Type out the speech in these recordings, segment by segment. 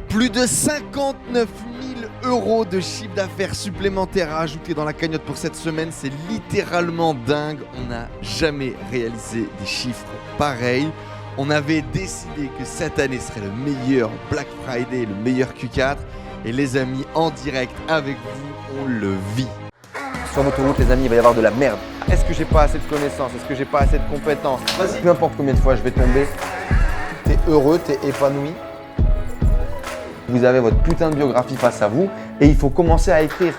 Plus de 59 000 € de chiffre d'affaires supplémentaires à ajouter dans la cagnotte pour cette semaine, c'est littéralement dingue. On n'a jamais réalisé des chiffres pareils. On avait décidé que cette année serait le meilleur Black Friday, le meilleur Q4. Et les amis, en direct avec vous, on le vit. Sur l'autoroute, les amis, il va y avoir de la merde. Est-ce que j'ai pas assez de connaissances? Est-ce que j'ai pas assez de compétences? Peu importe combien de fois je vais tomber, t'es heureux, t'es épanoui. Vous avez votre putain de biographie face à vous et il faut commencer à écrire.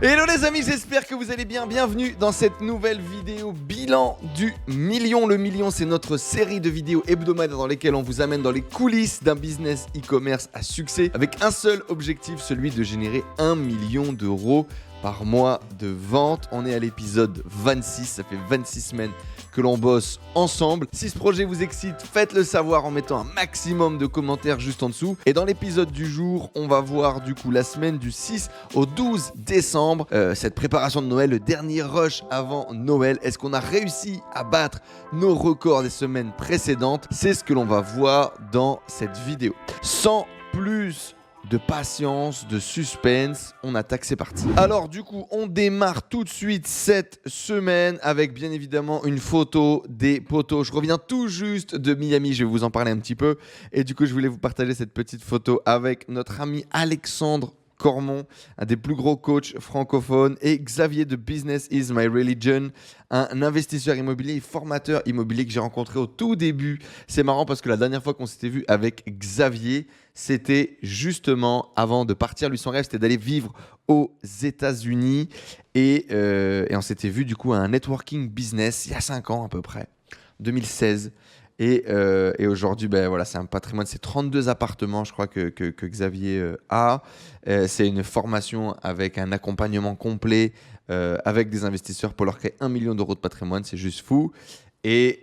Hello les amis, j'espère que vous allez bien. Bienvenue dans cette nouvelle vidéo bilan du million. Le million, c'est notre série de vidéos hebdomadaires dans lesquelles on vous amène dans les coulisses d'un business e-commerce à succès avec un seul objectif, celui de générer 1 million d'euros par mois de vente. On est à l'épisode 26, ça fait 26 semaines que l'on bosse ensemble. Si ce projet vous excite, faites-le savoir en mettant un maximum de commentaires juste en dessous. Et dans l'épisode du jour, on va voir du coup la semaine du 6 au 12 décembre, cette préparation de Noël, le dernier rush avant Noël. Est-ce qu'on a réussi à battre nos records des semaines précédentes? C'est ce que l'on va voir dans cette vidéo. Sans plus de patience, de suspense, on attaque, c'est parti. Alors du coup, on démarre tout de suite cette semaine avec bien évidemment une photo des poteaux. Je reviens tout juste de Miami, je vais vous en parler un petit peu. Et du coup, je voulais vous partager cette petite photo avec notre ami Alexandre Cormon, un des plus gros coachs francophones, et Xavier de Business is My Religion, un investisseur immobilier et formateur immobilier que j'ai rencontré au tout début. C'est marrant parce que la dernière fois qu'on s'était vu avec Xavier, c'était justement avant de partir. Lui, son rêve, c'était d'aller vivre aux États-Unis et on s'était vu du coup à un networking business il y a 5 ans à peu près, 2016. Et aujourd'hui, ben voilà, c'est un patrimoine, c'est 32 appartements, je crois que Xavier a. C'est une formation avec un accompagnement complet avec des investisseurs pour leur créer 1 million d'euros de patrimoine, c'est juste fou. Et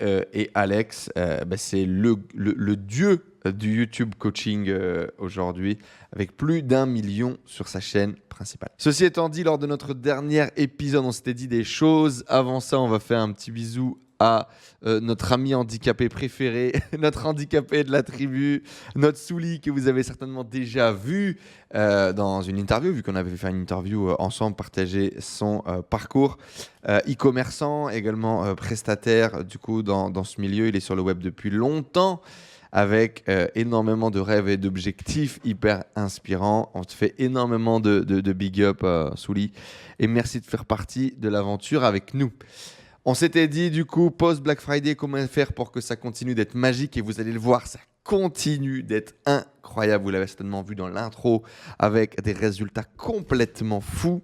Alex, ben c'est le dieu du YouTube coaching aujourd'hui, avec plus d'1 million sur sa chaîne principale. Ceci étant dit, lors de notre dernier épisode, on s'était dit des choses. Avant ça, on va faire un petit bisou à notre ami handicapé préféré, notre handicapé de la tribu, notre Souli que vous avez certainement déjà vu dans une interview, vu qu'on avait fait une interview ensemble, partager son parcours. E-commerçant, également prestataire du coup dans ce milieu. Il est sur le web depuis longtemps avec énormément de rêves et d'objectifs hyper inspirants. On te fait énormément de big up, Souli, et merci de faire partie de l'aventure avec nous. On s'était dit du coup, post-Black Friday, comment faire pour que ça continue d'être magique, et vous allez le voir, ça continue d'être incroyable. Vous l'avez certainement vu dans l'intro avec des résultats complètement fous.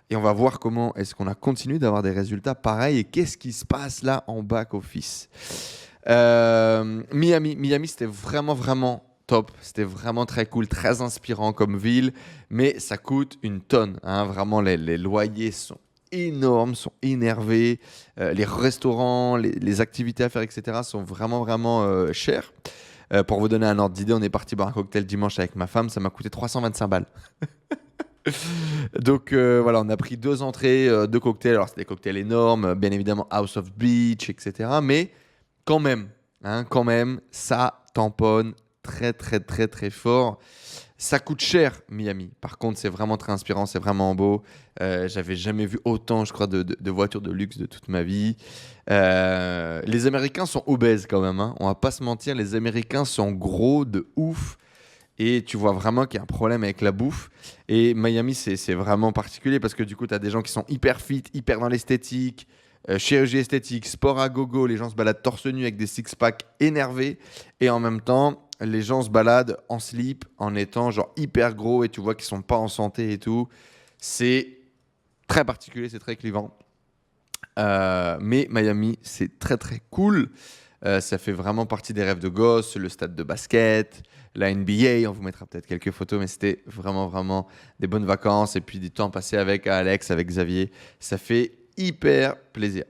Et on va voir comment est-ce qu'on a continué d'avoir des résultats pareils et qu'est-ce qui se passe là en back-office. Miami, c'était vraiment top. C'était vraiment très cool, très inspirant comme ville, mais ça coûte une tonne. Hein. Vraiment, les loyers sont énormes, sont énervés. Les restaurants, les activités à faire, etc. sont vraiment chers. Pour vous donner un ordre d'idée, on est parti boire un cocktail dimanche avec ma femme. Ça m'a coûté 325 balles. Donc voilà, on a pris 2 entrées, 2 cocktails. Alors, c'est des cocktails énormes, bien évidemment House of Beach, etc. Mais quand même, ça tamponne très fort. Ça coûte cher, Miami. Par contre, c'est vraiment très inspirant, c'est vraiment beau. J'avais jamais vu autant, je crois, de voitures de luxe de toute ma vie. Les Américains sont obèses quand même, hein. On va pas se mentir, les Américains sont gros de ouf. Et tu vois vraiment qu'il y a un problème avec la bouffe. Et Miami, c'est vraiment particulier parce que du coup, tu as des gens qui sont hyper fit, hyper dans l'esthétique, chirurgie esthétique, sport à gogo. Les gens se baladent torse nu avec des six-packs énervés. Et en même temps, les gens se baladent en slip, en étant genre hyper gros et tu vois qu'ils sont pas en santé et tout. C'est très particulier, c'est très clivant. Mais Miami, c'est très cool. Ça fait vraiment partie des rêves de gosse, le stade de basket, la NBA, on vous mettra peut-être quelques photos, mais c'était vraiment des bonnes vacances et puis du temps passé avec Alex, avec Xavier. Ça fait hyper plaisir.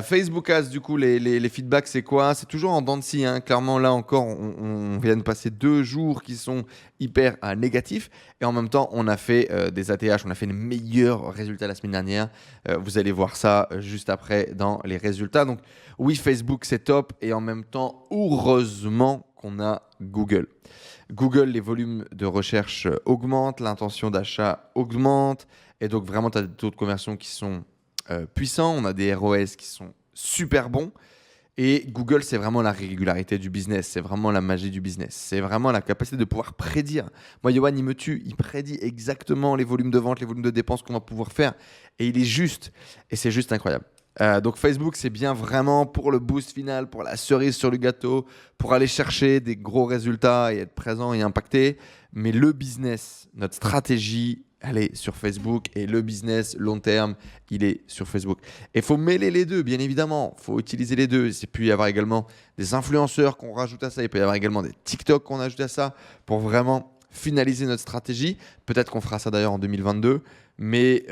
Facebook Ads, du coup, les feedbacks, c'est quoi? C'est toujours en dents de scie, hein. Clairement, là encore, on vient de passer 2 jours qui sont hyper négatifs. Et en même temps, on a fait des ATH, on a fait les meilleurs résultats la semaine dernière. Vous allez voir ça juste après dans les résultats. Donc, oui, Facebook, c'est top. Et en même temps, heureusement qu'on a Google. Google, les volumes de recherche augmentent, l'intention d'achat augmente, et donc vraiment, tu as des taux de conversion qui sont puissants, on a des ROS qui sont super bons, et Google, c'est vraiment la régularité du business, c'est vraiment la magie du business, c'est vraiment la capacité de pouvoir prédire. Moi, Yoann, il me tue, il prédit exactement les volumes de vente, les volumes de dépenses qu'on va pouvoir faire, et il est juste, et c'est juste incroyable. Donc Facebook, c'est bien vraiment pour le boost final, pour la cerise sur le gâteau, pour aller chercher des gros résultats et être présent et impacter. Mais le business, notre stratégie, elle est sur Facebook et le business long terme, il est sur Facebook. Et il faut mêler les deux, bien évidemment. Il faut utiliser les deux. Il peut y avoir également des influenceurs qu'on rajoute à ça. Il peut y avoir également des TikTok qu'on ajoute à ça pour vraiment finaliser notre stratégie. Peut-être qu'on fera ça d'ailleurs en 2022. Mais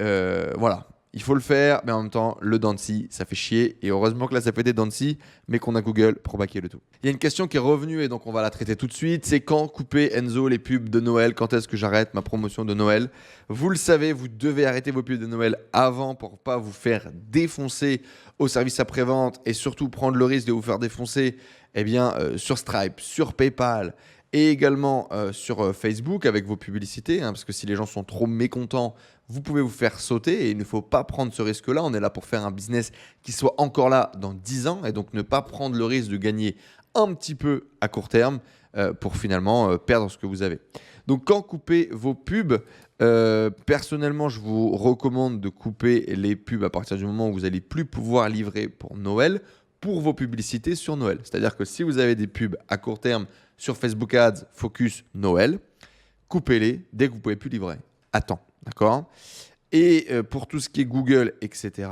voilà. Il faut le faire, mais en même temps, le dents de scie, ça fait chier. Et heureusement que là, ça fait des dents de scie, mais qu'on a Google pour baquer le tout. Il y a une question qui est revenue et donc on va la traiter tout de suite. C'est quand couper, Enzo, les pubs de Noël? Quand est-ce que j'arrête ma promotion de Noël? Vous le savez, vous devez arrêter vos pubs de Noël avant pour ne pas vous faire défoncer au service après-vente et surtout prendre le risque de vous faire défoncer sur Stripe, sur PayPal et également sur Facebook avec vos publicités. Parce que si les gens sont trop mécontents, vous pouvez vous faire sauter et il ne faut pas prendre ce risque-là. On est là pour faire un business qui soit encore là dans 10 ans et donc ne pas prendre le risque de gagner un petit peu à court terme pour finalement perdre ce que vous avez. Donc quand couper vos pubs, personnellement, je vous recommande de couper les pubs à partir du moment où vous n'allez plus pouvoir livrer pour Noël pour vos publicités sur Noël. C'est-à-dire que si vous avez des pubs à court terme sur Facebook Ads, Focus Noël, coupez-les dès que vous ne pouvez plus livrer. À temps. D'accord? Et pour tout ce qui est Google, etc.,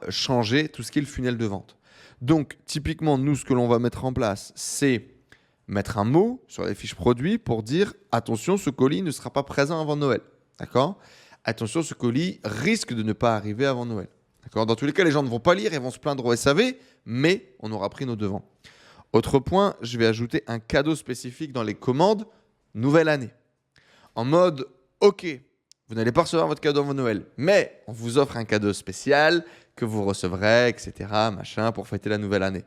changer tout ce qui est le funnel de vente. Donc, typiquement, nous, ce que l'on va mettre en place, c'est mettre un mot sur les fiches produits pour dire « Attention, ce colis ne sera pas présent avant Noël. » D'accord? Attention, ce colis risque de ne pas arriver avant Noël. D'accord? Dans tous les cas, les gens ne vont pas lire et vont se plaindre au SAV, mais on aura pris nos devants. Autre point, je vais ajouter un cadeau spécifique dans les commandes nouvelle année. En mode « Ok, vous n'allez pas recevoir votre cadeau avant Noël, mais on vous offre un cadeau spécial que vous recevrez, etc., machin, pour fêter la nouvelle année. »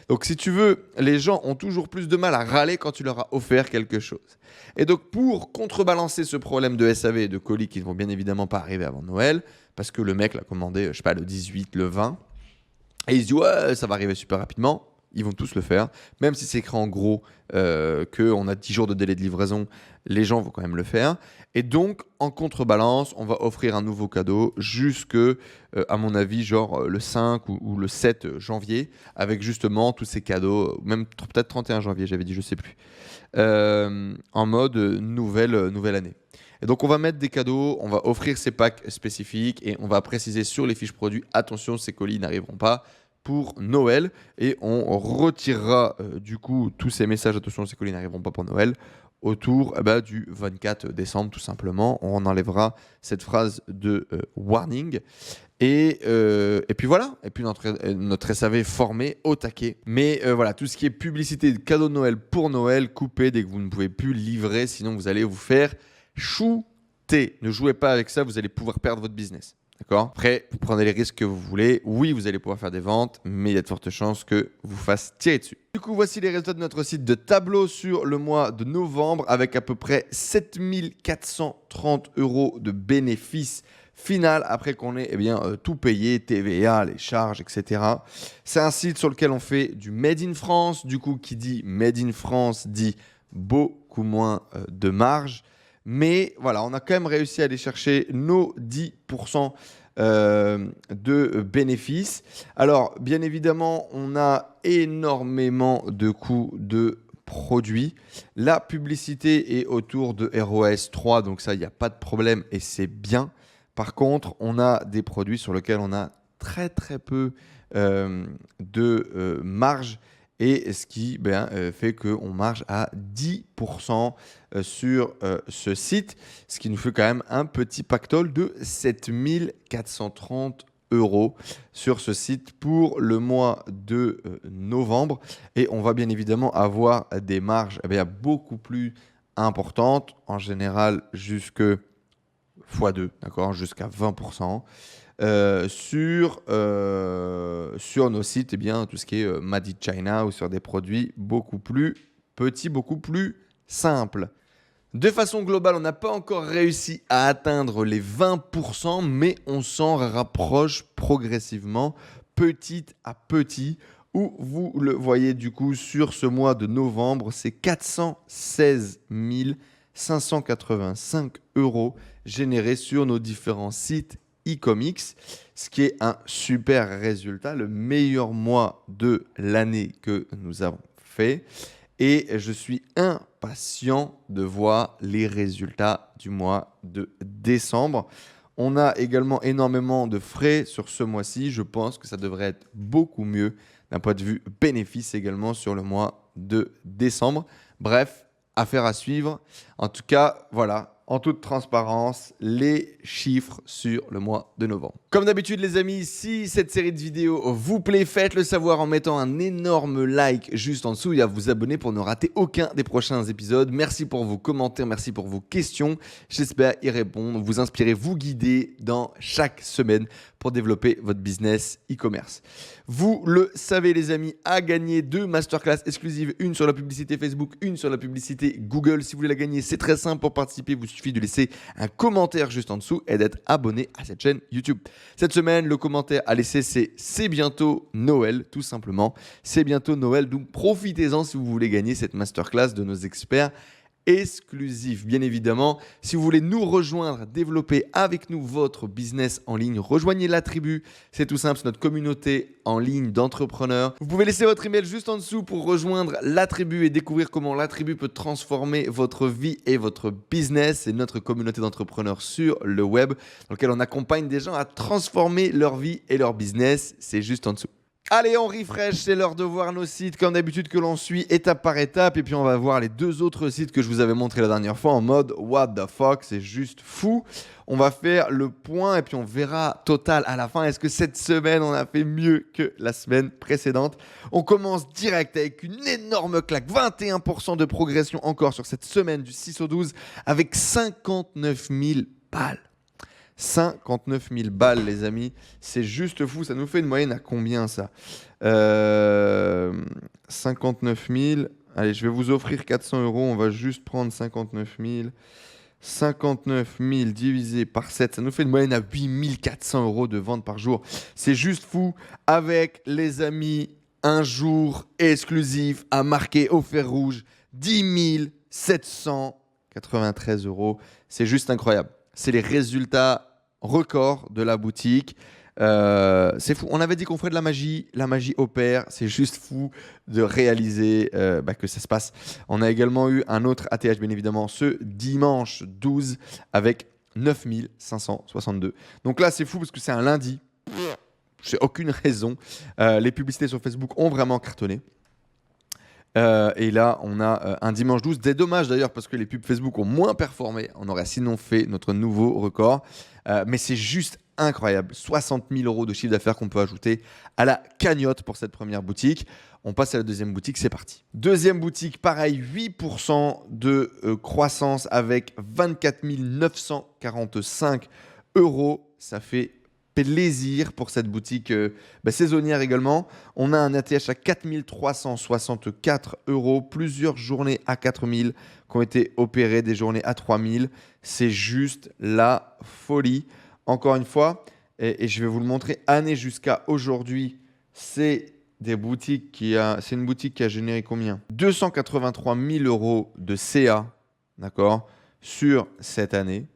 Donc, si tu veux, les gens ont toujours plus de mal à râler quand tu leur as offert quelque chose. Et donc, pour contrebalancer ce problème de SAV et de colis qui ne vont bien évidemment pas arriver avant Noël, parce que le mec l'a commandé, je sais pas, le 18, le 20, et il se dit « Ouais, ça va arriver super rapidement. » Ils vont tous le faire, même si c'est écrit en gros qu'on a 10 jours de délai de livraison, les gens vont quand même le faire. Et donc, en contrebalance, on va offrir un nouveau cadeau jusque, à mon avis, genre le 5 ou le 7 janvier, avec justement tous ces cadeaux, même peut-être 31 janvier, j'avais dit, je ne sais plus, en mode nouvelle année. Et donc, on va mettre des cadeaux, on va offrir ces packs spécifiques et on va préciser sur les fiches produits, attention, ces colis n'arriveront pas pour Noël et on retirera du coup tous ces messages, attention, ces colis n'arriveront pas pour Noël, autour du 24 décembre tout simplement. On enlèvera cette phrase de warning et puis voilà, et puis notre SAV formé au taquet. Mais voilà, tout ce qui est publicité de cadeaux de Noël pour Noël, coupez dès que vous ne pouvez plus livrer, sinon vous allez vous faire shooter. Ne jouez pas avec ça, vous allez pouvoir perdre votre business. D'accord? Après, vous prenez les risques que vous voulez. Oui, vous allez pouvoir faire des ventes, mais il y a de fortes chances que vous fassiez tirer dessus. Du coup, voici les résultats de notre site de tableau sur le mois de novembre avec à peu près 7 430 € de bénéfices final après qu'on ait tout payé, TVA, les charges, etc. C'est un site sur lequel on fait du Made in France. Du coup, qui dit Made in France dit beaucoup moins de marge. Mais voilà, on a quand même réussi à aller chercher nos 10% de bénéfices. Alors, bien évidemment, on a énormément de coûts de produits. La publicité est autour de ROS 3, donc ça, il n'y a pas de problème et c'est bien. Par contre, on a des produits sur lesquels on a très peu de marge. Et ce qui fait qu'on marge à 10% sur ce site, ce qui nous fait quand même un petit pactole de 7 430 € sur ce site pour le mois de novembre. Et on va bien évidemment avoir des marges beaucoup plus importantes, en général jusque x2, d'accord, jusqu'à 20%. Sur nos sites, tout ce qui est Made in China ou sur des produits beaucoup plus petits, beaucoup plus simples. De façon globale, on n'a pas encore réussi à atteindre les 20%, mais on s'en rapproche progressivement, petit à petit, où vous le voyez du coup sur ce mois de novembre, c'est 416 585 € générés sur nos différents sites e-comics, ce qui est un super résultat, le meilleur mois de l'année que nous avons fait. Et je suis impatient de voir les résultats du mois de décembre. On a également énormément de frais sur ce mois-ci. Je pense que ça devrait être beaucoup mieux d'un point de vue bénéfice également sur le mois de décembre. Bref, affaire à suivre. En tout cas, voilà. En toute transparence, les chiffres sur le mois de novembre. Comme d'habitude les amis, si cette série de vidéos vous plaît, faites-le savoir en mettant un énorme like juste en dessous et à vous abonner pour ne rater aucun des prochains épisodes. Merci pour vos commentaires, merci pour vos questions. J'espère y répondre, vous inspirer, vous guider dans chaque semaine pour développer votre business e-commerce. Vous le savez les amis, à gagner 2 masterclass exclusives, une sur la publicité Facebook, une sur la publicité Google. Si vous voulez la gagner, c'est très simple. Pour participer, il vous suffit de laisser un commentaire juste en dessous et d'être abonné à cette chaîne YouTube. Cette semaine, le commentaire à laisser, c'est bientôt Noël, tout simplement. C'est bientôt Noël, donc profitez-en si vous voulez gagner cette masterclass de nos experts exclusif. Bien évidemment, si vous voulez nous rejoindre, développer avec nous votre business en ligne, rejoignez la tribu. C'est tout simple, c'est notre communauté en ligne d'entrepreneurs. Vous pouvez laisser votre email juste en dessous pour rejoindre la tribu et découvrir comment la tribu peut transformer votre vie et votre business. C'est notre communauté d'entrepreneurs sur le web dans laquelle on accompagne des gens à transformer leur vie et leur business. C'est juste en dessous. Allez, on refresh, c'est l'heure de voir nos sites comme d'habitude que l'on suit étape par étape. Et puis on va voir les 2 autres sites que je vous avais montré la dernière fois en mode what the fuck, c'est juste fou. On va faire le point et puis on verra total à la fin. Est-ce que cette semaine on a fait mieux que la semaine précédente? On commence direct avec une énorme claque, 21% de progression encore sur cette semaine du 6 au 12 avec 59 000 balles. 59 000 balles, les amis. C'est juste fou. Ça nous fait une moyenne à combien, ça 59 000. Allez, je vais vous offrir 400 €. On va juste prendre 59 000. 59 000 divisé par 7, ça nous fait une moyenne à 8 400 € de vente par jour. C'est juste fou. Avec, les amis, un jour exclusif à marquer au fer rouge. 10 793 €. C'est juste incroyable. C'est les résultats record de la boutique. C'est fou. On avait dit qu'on ferait de la magie opère. C'est juste fou de réaliser que ça se passe. On a également eu un autre ATH bien évidemment ce dimanche 12 avec 9 562. Donc là c'est fou parce que c'est un lundi. J'ai aucune raison. Les publicités sur Facebook ont vraiment cartonné. Et là, on a un dimanche 12. C'est dommage d'ailleurs parce que les pubs Facebook ont moins performé. On aurait sinon fait notre nouveau record. Mais c'est juste incroyable. 60 000 € de chiffre d'affaires qu'on peut ajouter à la cagnotte pour cette première boutique. On passe à la deuxième boutique, c'est parti. Deuxième boutique, pareil, 8% de croissance avec 24 945 €. Ça fait plaisir pour cette boutique saisonnière également. On a un ATH à 4 364 €, plusieurs journées à 4 000 qui ont été opérées, des journées à 3 000. C'est juste la folie. Encore une fois, et je vais vous le montrer, année jusqu'à aujourd'hui, c'est une boutique qui a généré combien? 283 000 € de CA, d'accord, sur cette année.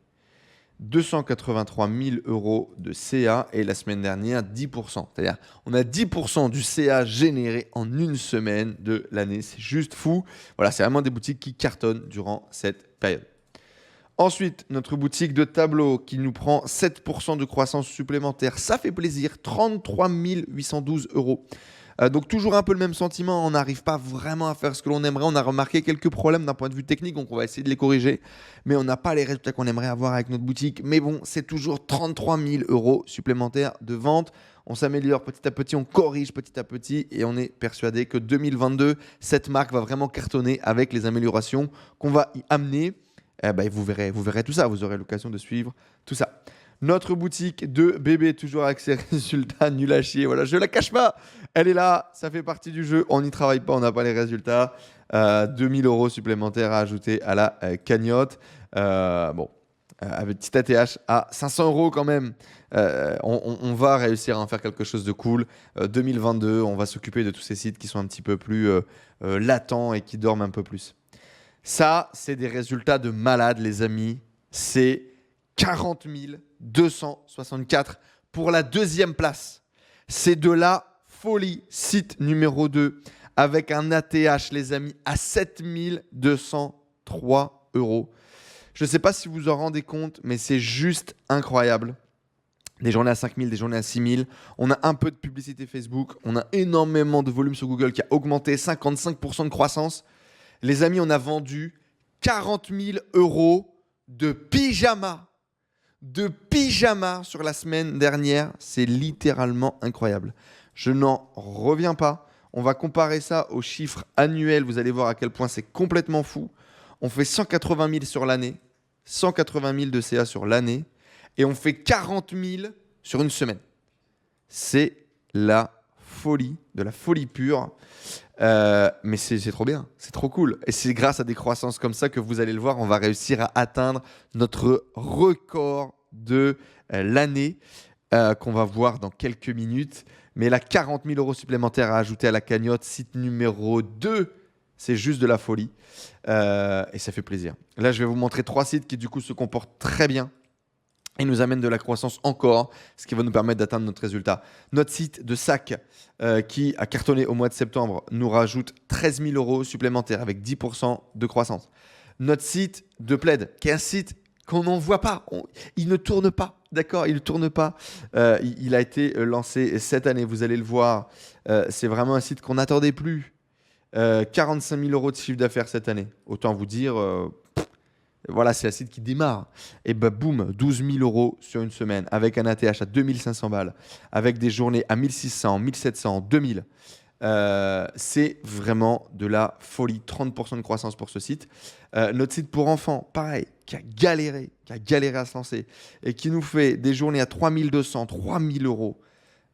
283 000 € de CA et la semaine dernière 10%. C'est-à-dire on a 10% du CA généré en une semaine de l'année. C'est juste fou. Voilà, c'est vraiment des boutiques qui cartonnent durant cette période. Ensuite, notre boutique de tableaux qui nous prend 7% de croissance supplémentaire. Ça fait plaisir. 33 812 €. Donc toujours un peu le même sentiment, on n'arrive pas vraiment à faire ce que l'on aimerait, on a remarqué quelques problèmes d'un point de vue technique, donc on va essayer de les corriger, mais on n'a pas les résultats qu'on aimerait avoir avec notre boutique, mais bon, c'est toujours 33 000 € supplémentaires de vente, on s'améliore petit à petit, on corrige petit à petit, et on est persuadé que 2022, cette marque va vraiment cartonner avec les améliorations qu'on va y amener. Vous verrez tout ça, vous aurez l'occasion de suivre tout ça. Notre boutique de bébé, toujours avec ses résultats nuls à chier. Voilà, je la cache pas. Elle est là, ça fait partie du jeu. On n'y travaille pas, on n'a pas les résultats. 2000 € supplémentaires à ajouter à la cagnotte. Avec petit ATH à 500 € quand même. On va réussir à en faire quelque chose de cool. 2022, on va s'occuper de tous ces sites qui sont un petit peu plus latents et qui dorment un peu plus. Ça, c'est des résultats de malade, les amis. C'est 40 264 pour la deuxième place. C'est de la folie. Site numéro 2 avec un ATH, les amis, à 7203 €. Je ne sais pas si vous en rendez compte, mais c'est juste incroyable. Des journées à 5000, des journées à 6000. On a un peu de publicité Facebook. On a énormément de volume sur Google qui a augmenté, 55% de croissance. Les amis, on a vendu 40 000 € de pyjamas. De pyjamas sur la semaine dernière. C'est littéralement incroyable. Je n'en reviens pas. On va comparer ça aux chiffres annuels. Vous allez voir à quel point c'est complètement fou. On fait 180 000 sur l'année. 180 000 de CA sur l'année. Et on fait 40 000 sur une semaine. C'est la folie, de la folie pure. Mais c'est trop bien, c'est trop cool. Et c'est grâce à des croissances comme ça que vous allez le voir, on va réussir à atteindre notre record de l'année qu'on va voir dans quelques minutes. Mais là, 40 000 € supplémentaires à ajouter à la cagnotte, site numéro 2. C'est juste de la folie et ça fait plaisir. Là, je vais vous montrer 3 sites qui du coup se comportent très bien et nous amènent de la croissance encore, ce qui va nous permettre d'atteindre notre résultat. Notre site de sac qui a cartonné au mois de septembre nous rajoute 13 000 € supplémentaires avec 10% de croissance. Notre site de Plaid, qui est un site qu'on n'en voit pas, il ne tourne pas, d'accord, il ne tourne pas. Il a été lancé cette année, vous allez le voir. C'est vraiment un site qu'on n'attendait plus. 45 000 € de chiffre d'affaires cette année. Autant vous dire, voilà, c'est un site qui démarre. Et bah, boum, 12 000 € sur une semaine, avec un ATH à 2500 balles, avec des journées à 1600, 1700, 2000. C'est vraiment de la folie. 30% de croissance pour ce site. Notre site pour enfants, pareil, qui a galéré à se lancer et qui nous fait des journées à 3200, 3000 €,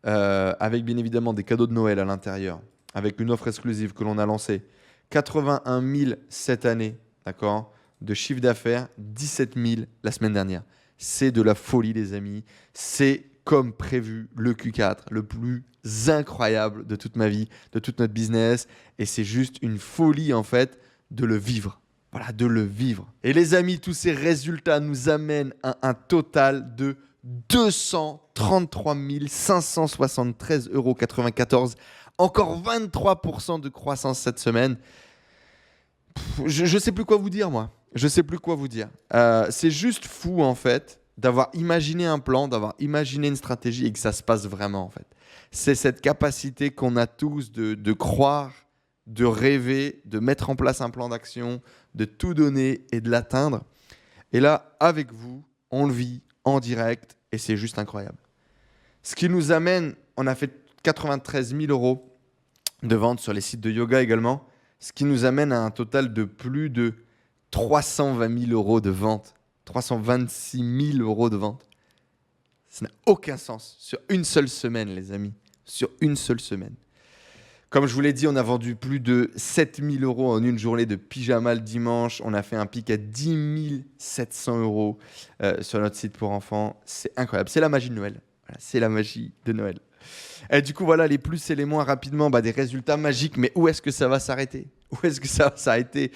avec bien évidemment des cadeaux de Noël à l'intérieur, avec une offre exclusive que l'on a lancée. 81 000 cette année, d'accord, de chiffre d'affaires, 17 000 la semaine dernière. C'est de la folie, les amis. C'est comme prévu le Q4, le plus incroyable de toute ma vie, de toute notre business. Et c'est juste une folie, en fait, de le vivre. Voilà, de le vivre. Et les amis, tous ces résultats nous amènent à un total de 233 573,94 €. Encore 23% de croissance cette semaine. Je ne sais plus quoi vous dire, moi. Je ne sais plus quoi vous dire. C'est juste fou, en fait, d'avoir imaginé un plan, d'avoir imaginé une stratégie et que ça se passe vraiment, en fait. C'est cette capacité qu'on a tous de croire, de rêver, de mettre en place un plan d'action, de tout donner et de l'atteindre. Et là, avec vous, on le vit en direct et c'est juste incroyable. Ce qui nous amène, on a fait 93 000 € de ventes sur les sites de yoga également, ce qui nous amène à un total de plus de 320 000 € de ventes, 326 000 € de ventes. Ça n'a aucun sens sur une seule semaine, les amis, sur une seule semaine. Comme je vous l'ai dit, on a vendu plus de 7 000 € en une journée de pyjama le dimanche. On a fait un pic à 10 700 € sur notre site pour enfants. C'est incroyable, c'est la magie de Noël. Voilà, c'est la magie de Noël. Et du coup, voilà, les plus et les moins rapidement, des résultats magiques. Mais où est-ce que ça va s'arrêter ? Où est-ce que ça va s'arrêter ?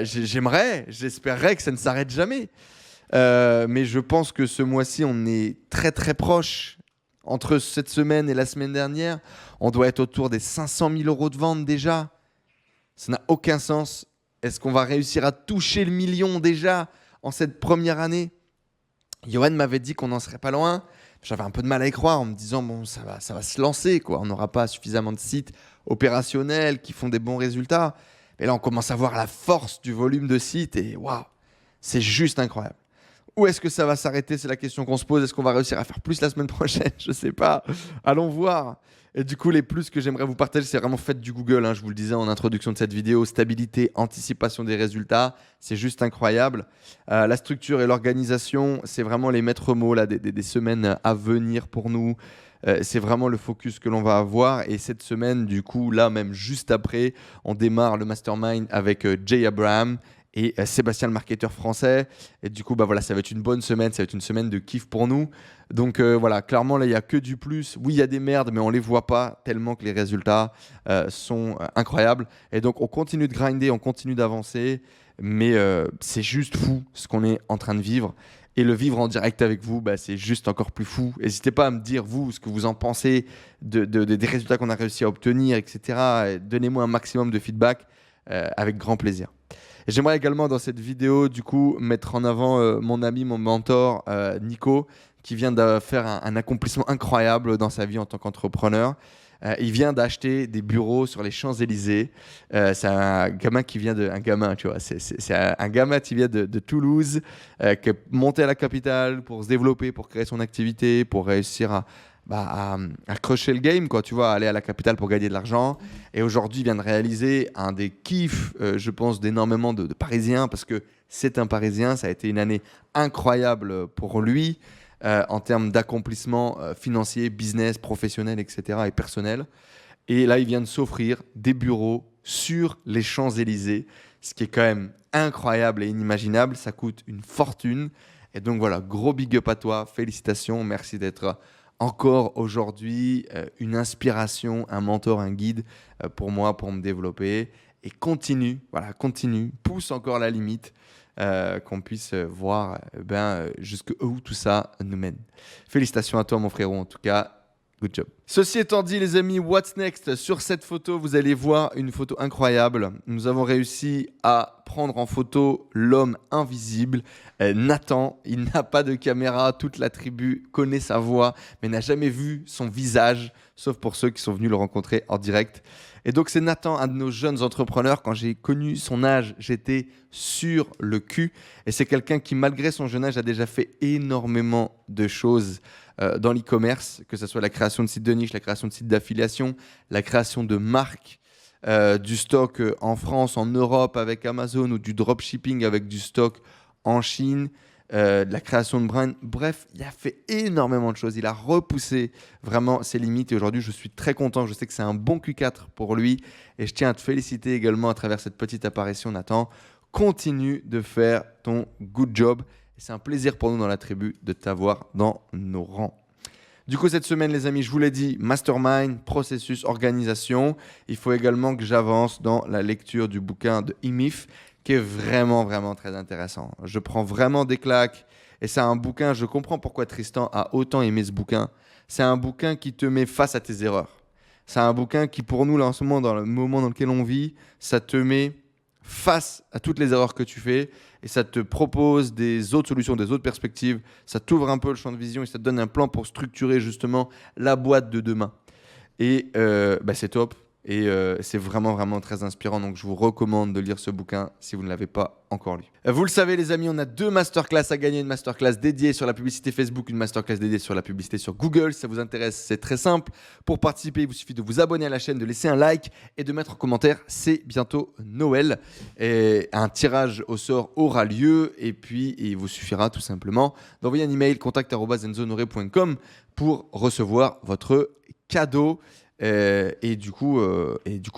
J'espérerais que ça ne s'arrête jamais. Mais je pense que ce mois-ci, on est très très proche. Entre cette semaine et la semaine dernière, on doit être autour des 500 000 € de ventes déjà. Ça n'a aucun sens. Est-ce qu'on va réussir à toucher le million déjà en cette première année ? Johan m'avait dit qu'on n'en serait pas loin. J'avais un peu de mal à y croire en me disant bon, ça va se lancer, quoi. On n'aura pas suffisamment de sites opérationnels qui font des bons résultats. Mais là, on commence à voir la force du volume de sites et waouh, c'est juste incroyable. Où est-ce que ça va s'arrêter ? C'est la question qu'on se pose. Est-ce qu'on va réussir à faire plus la semaine prochaine ? Je ne sais pas. Allons voir. Et du coup, les plus que j'aimerais vous partager, c'est vraiment faites du Google. Hein, je vous le disais en introduction de cette vidéo, stabilité, anticipation des résultats, c'est juste incroyable. La structure et l'organisation, c'est vraiment les maîtres mots là, des semaines à venir pour nous. C'est vraiment le focus que l'on va avoir. Et cette semaine, du coup, là, même juste après, on démarre le mastermind avec Jay Abraham et Sébastien, le marketeur français. Et du coup, bah voilà, ça va être une bonne semaine. Ça va être une semaine de kiff pour nous. Donc voilà, clairement, là, il n'y a que du plus. Oui, il y a des merdes, mais on ne les voit pas tellement que les résultats sont incroyables. Et donc, on continue de grinder, on continue d'avancer. Mais c'est juste fou ce qu'on est en train de vivre. Et le vivre en direct avec vous, bah, c'est juste encore plus fou. N'hésitez pas à me dire, vous, ce que vous en pensez des résultats qu'on a réussi à obtenir, etc. Et donnez-moi un maximum de feedback avec grand plaisir. Et j'aimerais également, dans cette vidéo, du coup, mettre en avant mon ami, mon mentor, Nico, qui vient de faire un accomplissement incroyable dans sa vie en tant qu'entrepreneur. Il vient d'acheter des bureaux sur les Champs-Élysées. C'est un gamin qui vient de... Un gamin, tu vois. C'est un gamin qui vient de Toulouse, qui est monté à la capitale pour se développer, pour créer son activité, pour réussir à crusher le game, quoi, tu vois, aller à la capitale pour gagner de l'argent. Et aujourd'hui, il vient de réaliser un des kiffs, je pense, d'énormément de Parisiens, parce que c'est un Parisien. Ça a été une année incroyable pour lui. En termes d'accomplissement financier, business, professionnel, etc. et personnel. Et là, il vient de s'offrir des bureaux sur les Champs-Élysées, ce qui est quand même incroyable et inimaginable. Ça coûte une fortune. Et donc voilà, gros big up à toi, félicitations, merci d'être encore aujourd'hui une inspiration, un mentor, un guide pour moi, pour me développer. Et continue, pousse encore la limite. Qu'on puisse voir jusqu'où tout ça nous mène. Félicitations à toi, mon frérot, en tout cas. Good job. Ceci étant dit, les amis, what's next? Sur cette photo, vous allez voir une photo incroyable. Nous avons réussi à prendre en photo l'homme invisible, Nathan. Il n'a pas de caméra, toute la tribu connaît sa voix, mais n'a jamais vu son visage, sauf pour ceux qui sont venus le rencontrer en direct. Et donc, c'est Nathan, un de nos jeunes entrepreneurs. Quand j'ai connu son âge, j'étais sur le cul. Et c'est quelqu'un qui, malgré son jeune âge, a déjà fait énormément de choses dans l'e-commerce, que ce soit la création de sites de niche, la création de sites d'affiliation, la création de marques, du stock en France, en Europe avec Amazon ou du dropshipping avec du stock en Chine. De la création de brand. Bref, il a fait énormément de choses. Il a repoussé vraiment ses limites et aujourd'hui, je suis très content. Je sais que c'est un bon Q4 pour lui et je tiens à te féliciter également à travers cette petite apparition, Nathan. Continue de faire ton good job et c'est un plaisir pour nous dans la tribu de t'avoir dans nos rangs. Du coup, cette semaine, les amis, je vous l'ai dit, mastermind, processus, organisation. Il faut également que j'avance dans la lecture du bouquin de E-Myth, qui est vraiment, vraiment très intéressant. Je prends vraiment des claques et c'est un bouquin, je comprends pourquoi Tristan a autant aimé ce bouquin. C'est un bouquin qui te met face à tes erreurs. C'est un bouquin qui, pour nous, là, en ce moment, dans le moment dans lequel on vit, ça te met face à toutes les erreurs que tu fais et ça te propose des autres solutions, des autres perspectives. Ça t'ouvre un peu le champ de vision et ça te donne un plan pour structurer justement la boîte de demain. Et c'est top. Et c'est vraiment, vraiment très inspirant. Donc, je vous recommande de lire ce bouquin si vous ne l'avez pas encore lu. Vous le savez, les amis, on a 2 masterclass à gagner. Une masterclass dédiée sur la publicité Facebook, une masterclass dédiée sur la publicité sur Google. Si ça vous intéresse, c'est très simple. Pour participer, il vous suffit de vous abonner à la chaîne, de laisser un like et de mettre en commentaire. C'est bientôt Noël. Et un tirage au sort aura lieu. Et puis, il vous suffira tout simplement d'envoyer un email contact@enzohonoré.com pour recevoir votre cadeau. Et du coup,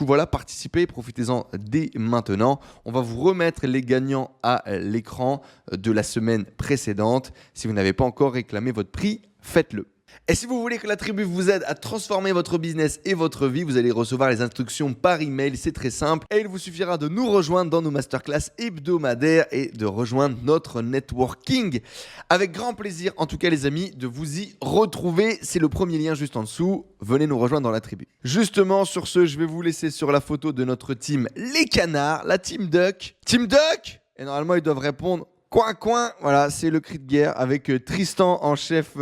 voilà, participez, profitez-en dès maintenant. On va vous remettre les gagnants à l'écran de la semaine précédente. Si vous n'avez pas encore réclamé votre prix, faites-le. Et si vous voulez que la tribu vous aide à transformer votre business et votre vie, vous allez recevoir les instructions par email. C'est très simple. Et il vous suffira de nous rejoindre dans nos masterclass hebdomadaires et de rejoindre notre networking. Avec grand plaisir, en tout cas les amis, de vous y retrouver. C'est le premier lien juste en dessous. Venez nous rejoindre dans la tribu. Justement, sur ce, je vais vous laisser sur la photo de notre team Les Canards, la Team Duck. Team Duck! Et normalement, ils doivent répondre... Coin, coin, voilà, c'est le cri de guerre avec Tristan en chef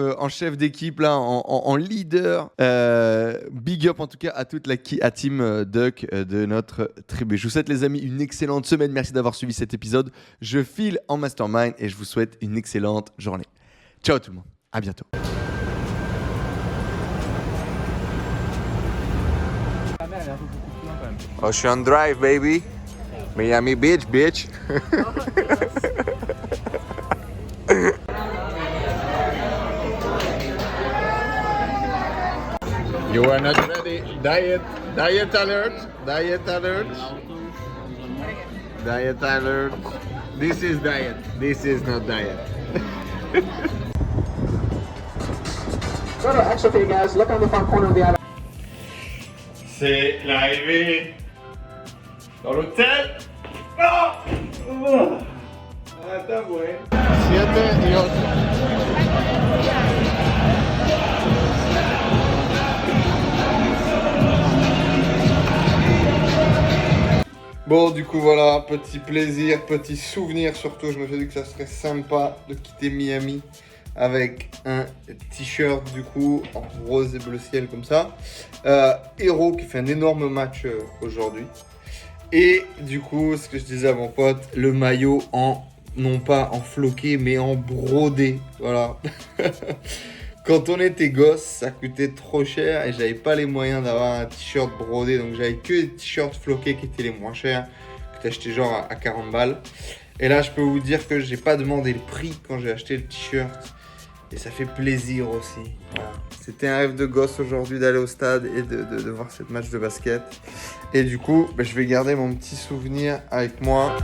d'équipe, là, en leader. Big up en tout cas à toute la Team Duck de notre tribu. Je vous souhaite les amis une excellente semaine. Merci d'avoir suivi cet épisode. Je file en mastermind et je vous souhaite une excellente journée. Ciao tout le monde, à bientôt. Ocean Drive, baby. Miami Beach, bitch. You are not ready. Diet alert. Diet alert. Diet alert. This is diet. This is not diet. Extra for you guys. Look on the front corner of the island. C'est l'arrivée dans l'hôtel. Ah, t'as ouais. 7 et 8. Bon, du coup, voilà, petit plaisir, petit souvenir surtout. Je me suis dit que ça serait sympa de quitter Miami avec un t-shirt, du coup, en rose et bleu ciel comme ça. Hero qui fait un énorme match aujourd'hui. Et du coup, ce que je disais à mon pote, le maillot en, non pas en floqué, mais en brodé. Voilà. Quand on était gosse, ça coûtait trop cher et j'avais pas les moyens d'avoir un t-shirt brodé. Donc j'avais que des t-shirts floqués qui étaient les moins chers, que t'achetais genre à 40 balles. Et là, je peux vous dire que j'ai pas demandé le prix quand j'ai acheté le t-shirt. Et ça fait plaisir aussi. Voilà. C'était un rêve de gosse aujourd'hui d'aller au stade et de voir cette match de basket. Et du coup, je vais garder mon petit souvenir avec moi.